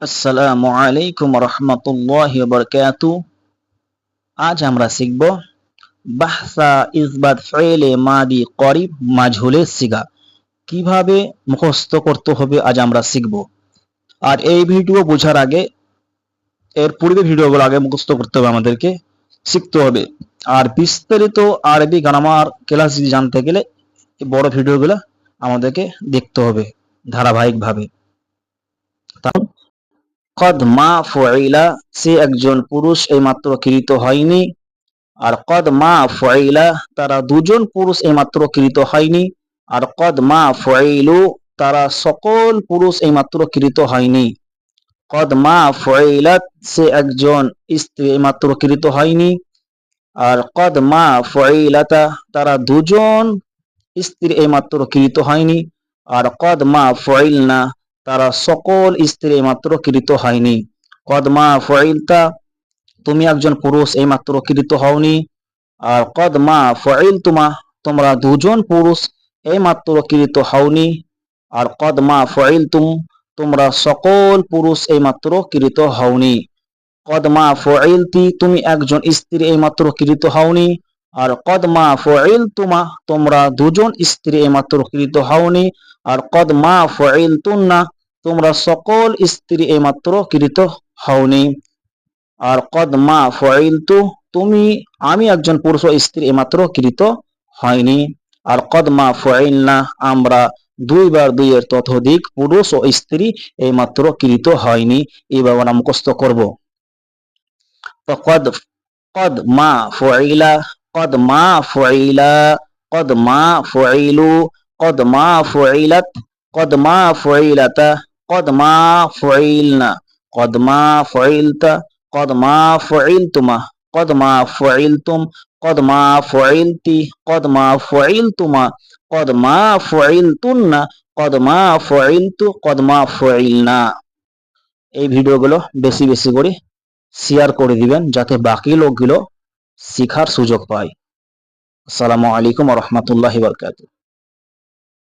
আসসালামু আলাইকুম রহমতুল্লাহি ওয়া বারাকাতুহু। আজ আমরা শিখব বাহসা ইসবাত ফেলে মাদি করিব মাজহুলের সিগা কিভাবে মুখস্থ করতে হবে আজ আমরা শিখব। আর এই ভিডিও বোঝার আগে এর পূর্বে ভিডিওগুলো আগে মুখস্থ করতে হবে, আমাদেরকে শিখতে হবে। আর বিস্তারিত আরবি গ্রামার ক্লাস জানতে গেলে এই বড় ভিডিওগুলো আমাদেরকে দেখতে হবে ধারাবাহিকভাবে। কদ মা ফুইলা, সে একজন পুরুষ এইমাত্র কৃত হয়নি। আর কদ মা ফুইলা, তারা দুজন পুরুষ এইমাত্র কৃত হয়নি। আর কদ মা ফুইলু, তারা সকল পুরুষ এইমাত্র কৃত হয়নি। কদ মা ফুইলাত, সে একজন স্ত্রী এইমাত্র কৃত হয়নি। আর কদ মা ফুইলাতা, তারা দুজন স্ত্রী এইমাত্র কৃত হয়নি। আর কদ মা ফুইলনা, তারা সকল স্ত্রী এইমাত্র কৃত হয়নি। কদ মা ফুইলতা, তুমি একজন পুরুষ এইমাত্র কৃত হওনি। আর কদ মা ফুইলতুমা, তোমরা দুজন পুরুষ এইমাত্র কৃত হওনি। আর কদ মা ফুইলতুম, তোমরা সকল পুরুষ এইমাত্র কৃত হওনি। কদ মা ফুইলতি, তুমি একজন স্ত্রী এইমাত্র কৃত হওনি। আর কদ মা ফুইলতুমা, তোমরা দুজন স্ত্রী এইমাত্র কৃত হওনি। আর কদ মা ফুইলতুন্না, তোমরা সকল স্ত্রী এইমাত্র কৃত হওনি। আর কদ মা ফুইলতু, আমি একজন পুরুষ ও স্ত্রী এইমাত্র কৃত হয়নি। আর কদ মা ফুইলনা, আমরা দুইবার দুইয়ের ততোধিক পুরুষ ও স্ত্রী এইমাত্র কৃত হয়নি। এইভাবে আমরা মুখস্থ করব। তো কদ মা ফুইলা, কদ মা ফুইলা, কদ মা ফুইলু, কদ মা ফুইলাত, কদ মা ফুইলাতা, কদ মা ফুইলনা, কদ মা ফুইলতা, কদ মা ফুইলতুমা, কদ মা ফুইলতুম, কদ মা ফুইলতি, কদ মা ফুইলতুমা, কদ মা ফুইলতুন্না, কদ মা ফুইলতু, কদ মা ফুইলনা। এই ভিডিওগুলো বেশি বেশি করে শেয়ার করে দিবেন যাতে বাকি লোকগুলো শিখার সুযোগ পায়। আসসালামু আলাইকুম ওয়া রাহমাতুল্লাহি ওয়া বারাকাতুহু।